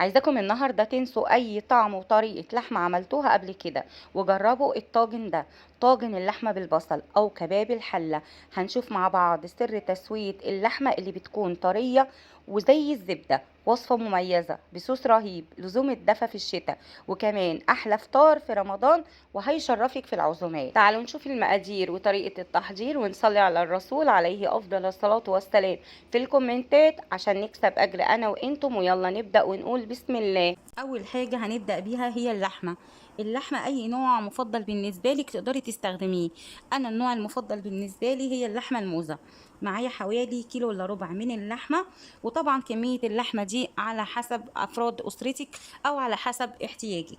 عايزاكم النهارده تنسوا اي طعم وطريقة لحمة عملتوها قبل كده، وجربوا الطاجن ده، طاجن اللحمة بالبصل او كباب الحلة. هنشوف مع بعض سر تسوية اللحمة اللي بتكون طرية وزي الزبدة. وصفة مميزة بصوص رهيب، لزوم الدفا في الشتاء، وكمان احلى فطار في رمضان، وهيشرفك في العزومات. تعالوا نشوف المقادير وطريقة التحضير ونصلي على الرسول عليه افضل الصلاة والسلام في الكومنتات عشان نكسب اجر انا وانتم. ويلا نبدأ ونقول بسم الله. اول حاجة هنبدأ بيها هي اللحمة. اللحمة اي نوع مفضل بالنسبة لك تقدري تستخدميه. انا النوع المفضل بالنسبة لي هي اللحمة الموزة. معايا حوالي كيلو الا ربع من اللحمة، وطبعا كمية اللحمة دي على حسب افراد اسرتك او على حسب احتياجك.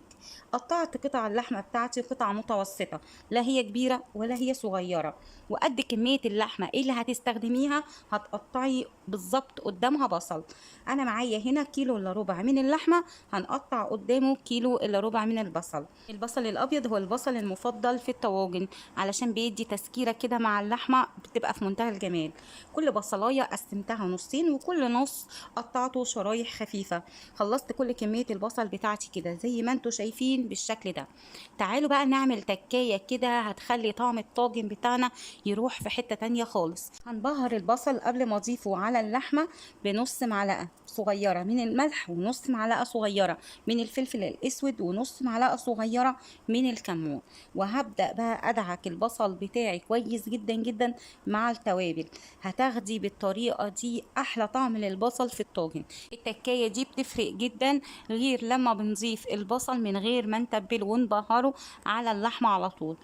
قطعت قطع اللحمة بتاعتي قطع متوسطة، لا هي كبيرة ولا هي صغيرة. وقد كمية اللحمة اللي هتستخدميها هتقطعي بالظبط قدامها بصل. انا معايا هنا كيلو الا ربع من اللحمة، هنقطع قدامه كيلو الا ربع من البصل. البصل الابيض هو البصل المفضل في الطواجن، علشان بيدي تسكيرة كده مع اللحمة بتبقى في منتهى الجمال. كل بصلاية قسمتها نصين، وكل نص قطعته شرايح خفيفة. خلصت كل كمية البصل بتاعتي كده زي ما انتوا شايفين بالشكل ده. تعالوا بقى نعمل تكاية كده هتخلي طعم الطاجن بتاعنا يروح في حتة تانية خالص. هنبهر البصل قبل ما اضيفه على اللحمة بنص معلقة صغيرة من الملح، ونص معلقة صغيرة من الفلفل الاسود، ونص معلقة صغيرة من الكمون. وهبدأ بقى ادعك البصل بتاعي كويس جدا جدا مع التوابل. هتاخدي بالطريقة دي احلى طعم للبصل في الطاجن. التكاية دي بتفرق جدا، غير لما بنضيف البصل من غير ما نتبله ونبهره على اللحمة على طول.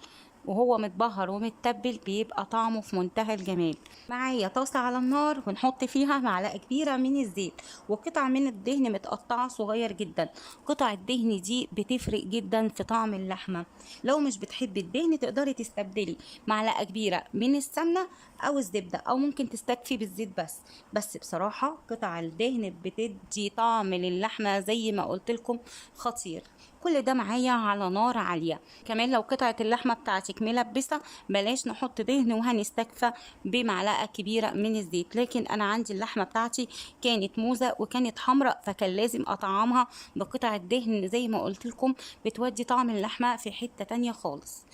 وهو متبهر ومتبل بيبقى طعمه في منتهى الجمال. معايا طاسة على النار، ونحط فيها معلقة كبيرة من الزيت وقطع من الدهن متقطعة صغير جدا. قطع الدهن دي بتفرق جدا في طعم اللحمة. لو مش بتحبي الدهن تقدري تستبدلي معلقة كبيرة من السمنة او الزبدة، او ممكن تستكفي بالزيت بس بصراحة قطع الدهن بتدي طعم للحمة زي ما قلت لكم خطير. كل ده معايا على نار عالية. كمان لو قطعة اللحمة بتاعتك ملبسة بلاش نحط دهن، وهنستكفى بمعلقة كبيرة من الزيت. لكن انا عندي اللحمة بتاعتي كانت موزة وكانت حمراء، فكان لازم اطعمها بقطع الدهن زي ما قلت لكم، بتودي طعم اللحمة في حتة تانية خالص.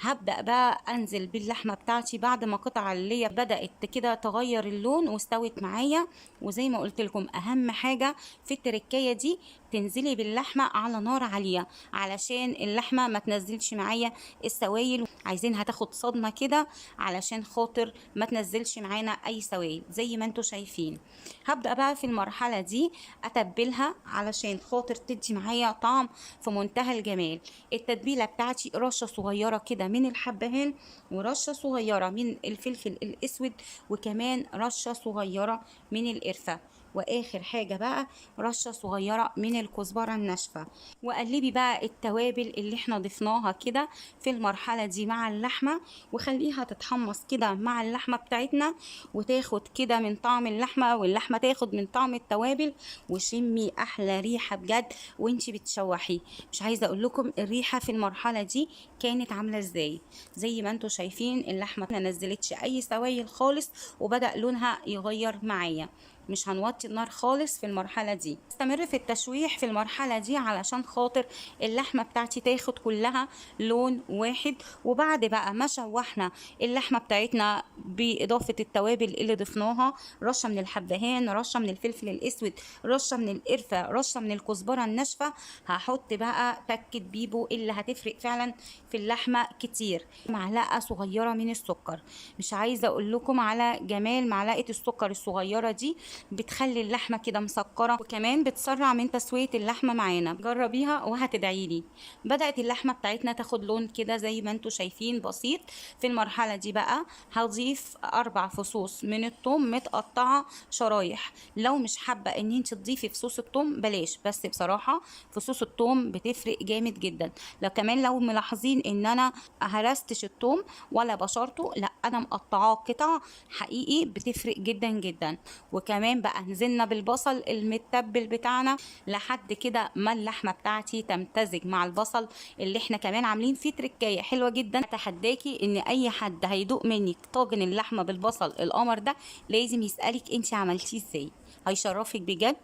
هبدأ بقى انزل باللحمة بتاعتي بعد ما قطع اللي بدأت كده تغير اللون واستوت معايا. وزي ما قلت لكم اهم حاجة في التركية دي، تنزلي باللحمة على نار عالية علشان اللحمة ما تنزلش معايا السوائل. عايزينها تاخد صدمة كده علشان خاطر ما تنزلش معانا اي سوائل زي ما انتوا شايفين. هبدأ بقى في المرحلة دي اتبلها علشان خاطر تدي معايا طعم في منتهى الجمال. التتبيلة بتاعتي رشة صغيرة كده من الحبهان، ورشة صغيرة من الفلفل الاسود، وكمان رشة صغيرة من القرفة، واخر حاجة بقى رشة صغيرة من الكزبرة الناشفة. وقلبي بقى التوابل اللي احنا ضفناها كده في المرحلة دي مع اللحمة، وخليها تتحمص كده مع اللحمة بتاعتنا، وتاخد كده من طعم اللحمة، واللحمة تاخد من طعم التوابل. وشمي احلى ريحة بجد وانتي بتشوحي. مش عايزة اقول لكم الريحة في المرحلة دي كانت عاملة ازاي. زي ما انتوا شايفين اللحمة ما نزلتش اي سوائل خالص، وبدأ لونها يغير معايا. مش هنوطي النار خالص في المرحلة دي. استمر في التشويح في المرحلة دي علشان خاطر اللحمة بتاعتي تاخد كلها لون واحد. وبعد بقى ما شوحنا اللحمة بتاعتنا بإضافة التوابل اللي ضفناها، رشة من الحبهان، رشة من الفلفل الأسود، رشة من القرفة، رشة من الكزبرة الناشفة، هحط بقى تكة بيبو اللي هتفرق فعلا في اللحمة كتير. معلقة صغيرة من السكر. مش عايزة اقول لكم على جمال معلقة السكر الصغيرة دي، بتخلي اللحمة كده مسكرة، وكمان بتسرع من تسوية اللحمة معانا. جربيها وهتدعيلي. بدأت اللحمة بتاعتنا تاخد لون كده زي ما انتوا شايفين بسيط. في المرحلة دي بقى هضيف 4 فصوص من الثوم متقطعة شرايح. لو مش حابة ان انت تضيفي فصوص الثوم بلاش، بس بصراحة فصوص الثوم بتفرق جامد جدا. لو ملاحظين ان انا هرستش الثوم ولا بشرته، لا انا مقطعاه قطع حقيقي، بتفرق جدا جدا. وكمان بقى نزلنا بالبصل المتبل بتاعنا لحد كده ما اللحمه بتاعتي تمتزج مع البصل اللي احنا كمان عاملين فيه تركايه حلوه جدا. اتحداكي ان اي حد هيدوق منك طاجن اللحمه بالبصل القمر ده لازم يسالك انت عملتيه ازاي، هيشرفك بجد.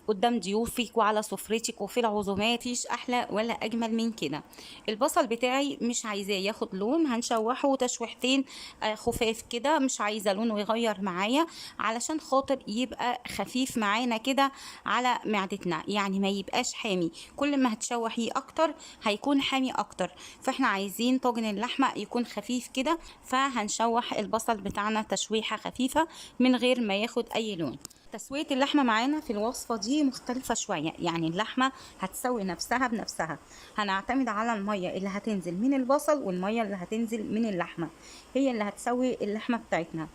قدام ضيوفك وعلى سفرتك وفي العزومات. مفيش احلى ولا اجمل من كده. البصل بتاعي مش عايزاه ياخد لون، هنشوحه تشويحتين خفاف كده، مش عايزه لونه يغير معايا علشان خاطر يبقى خفيف معانا كده على معدتنا، يعني ما يبقاش حامي. كل ما هتشوحيه اكتر هيكون حامي اكتر، فاحنا عايزين طاجن اللحمه يكون خفيف كده، فهنشوح البصل بتاعنا تشويحه خفيفه من غير ما ياخد اي لون. تسوية اللحمة معانا في الوصفة دي مختلفة شوية، يعني اللحمة هتسوي نفسها بنفسها. هنعتمد على المية اللي هتنزل من البصل والمية اللي هتنزل من اللحمة، هي اللي هتسوي اللحمة بتاعتنا.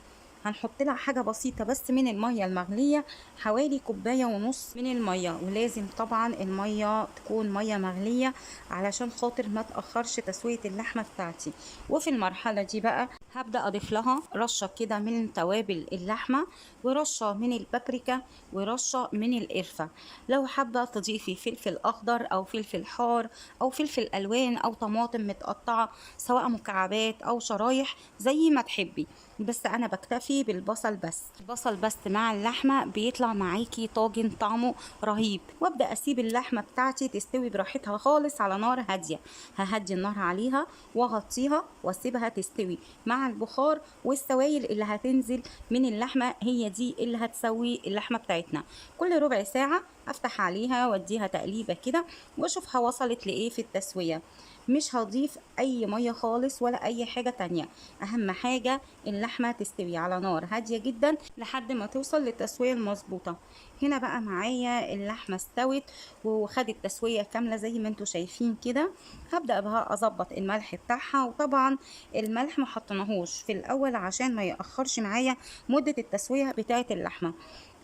هنحط لها حاجة بسيطة بس من المية المغلية، حوالي كوباية ونص من المية، ولازم طبعا المية تكون مية مغلية علشان خاطر ما تأخرش تسوية اللحمة بتاعتي. وفي المرحلة دي بقى هبدأ أضيف لها رشة كده من توابل اللحمة، ورشة من البابريكا، ورشة من القرفة. لو حابة تضيفي فلفل أخضر أو فلفل حار أو فلفل ألوان أو طماطم متقطعة سواء مكعبات أو شرايح زي ما تحبي، بس انا بكتفي بالبصل بس. البصل بس مع اللحمه بيطلع معاكي طاجن طعمه رهيب. وابدا اسيب اللحمه بتاعتي تستوي براحتها خالص على نار هاديه. ههدي النار عليها واغطيها واسيبها تستوي مع البخار والسوائل اللي هتنزل من اللحمه، هي دي اللي هتسوي اللحمه بتاعتنا. كل ربع ساعه افتح عليها واديها تقليبه كده واشوفها وصلت لايه في التسويه. مش هضيف اي ميه خالص ولا اي حاجه تانية. اهم حاجه اللحمه تستوي على نار هاديه جدا لحد ما توصل للتسويه المظبوطه. هنا بقى معايا اللحمه استوت وخدت تسويه كامله زي ما انتم شايفين كده. هبدا بقى اظبط الملح بتاعها، وطبعا الملح ما حطيناهوش في الاول عشان ما ياخرش معايا مده التسويه بتاعه اللحمه.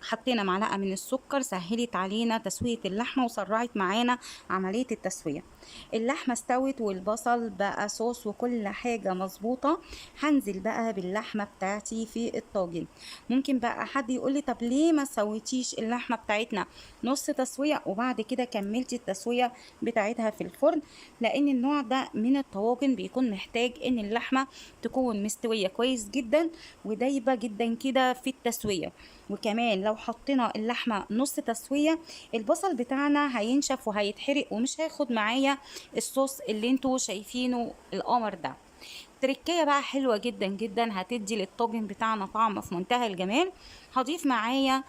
حطينا معلقه من السكر، سهلت علينا تسويه اللحمه وسرعت معانا عمليه التسويه. اللحمه استوت والبصل بقى صوص وكل حاجه مظبوطه. هنزل بقى باللحمه بتاعتي في الطاجن. ممكن بقى حد يقولي طب ليه ما سويتيش اللحمه بتاعتنا نص تسويه وبعد كده كملتي التسويه بتاعتها في الفرن؟ لان النوع ده من الطواجن بيكون محتاج ان اللحمه تكون مستويه كويس جدا ودايبه جدا كده في التسويه. وكمان لو حطينا اللحمه نص تسويه البصل بتاعنا هينشف وهيتحرق ومش هياخد معايا الصوص اللي انتوا شايفينه القمر ده. تركية بقى حلوة جدا جدا هتدي للطاجن بتاعنا طعم في منتهى الجمال. هضيف معايا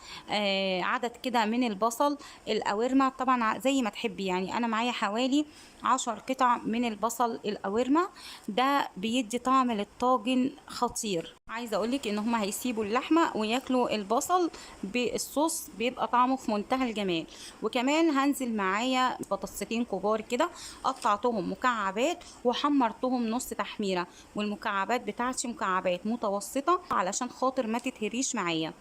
عدد كده من البصل القوارمة، طبعا زي ما تحبي، يعني انا معايا حوالي 10 قطع من البصل القوارمة. ده بيدي طعم للطاجن خطير. عايزه اقولك ان هما هيسيبوا اللحمه وياكلوا البصل بالصوص، بيبقى طعمه في منتهى الجمال. وكمان هنزل معايا بطاطستين كبار كده، قطعتهم مكعبات وحمرتهم نص تحميره، والمكعبات بتاعتي مكعبات متوسطه علشان خاطر ما تتهريش معايا.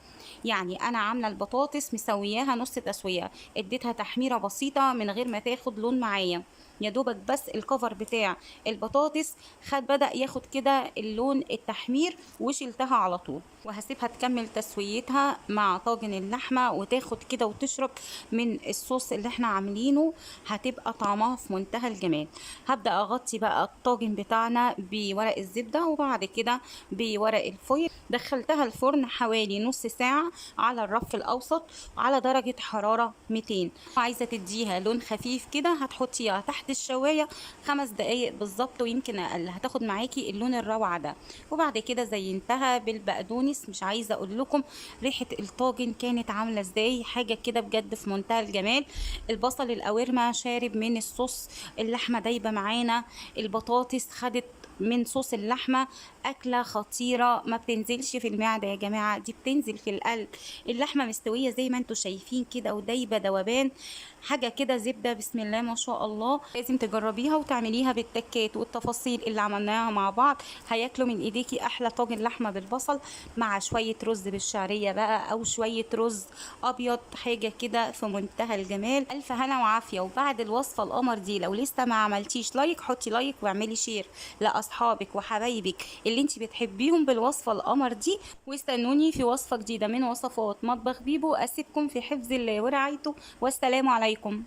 يعني انا عامله البطاطس مسوياها نص تسويه، اديتها تحميره بسيطه من غير ما تاخد لون معايا، يا دوبك بس الكفر بتاع البطاطس بدأ ياخد كده اللون التحمير وشلتها على طول. وهسيبها تكمل تسويتها مع طاجن اللحمة وتاخد كده وتشرب من الصوص اللي احنا عاملينه، هتبقى طعمها في منتهى الجمال. هبدأ اغطي بقى الطاجن بتاعنا بورق الزبدة وبعد كده بورق الفويل. دخلتها الفرن حوالي نص ساعة على الرف الاوسط على درجة حرارة 200. عايزة تديها لون خفيف كده هتحطيها تحت الشواية 5 دقايق بالظبط ويمكن اقل، هتاخد معاكي اللون الروعة ده. وبعد كده زينتها بالبقدونس. مش عايزة اقول لكم ريحة الطاجن كانت عاملة ازاي، حاجة كده بجد في منتهى الجمال. البصل القوارمة شارب من الصوص، اللحمة دايبة معانا، البطاطس خدت من صوص اللحمة. أكلة خطيرة ما بتنزلش في المعدة يا جماعة، دي بتنزل في القلب. اللحمة مستوية زي ما انتوا شايفين كده ودايبة دوبان، حاجة كده زبدة بسم الله ما شاء الله. لازم تجربيها وتعمليها بالتكات والتفاصيل اللي عملناها مع بعض. هياكلوا من ايديكي احلى طاجن لحمة بالبصل مع شوية رز بالشعرية بقى او شوية رز ابيض، حاجة كده في منتهى الجمال. الف هنا وعافية. وبعد الوصفة القمر دي لو لسه ما عملتيش لايك حطي لايك واعملي شير لاصحابك وحبايبك اللي انت بتحبيهم بالوصفة القمر دي. واستنوني في وصفة جديدة من وصفات مطبخ بيبو. اسيبكم في حفظ الله ورعايته، والسلام عليكم.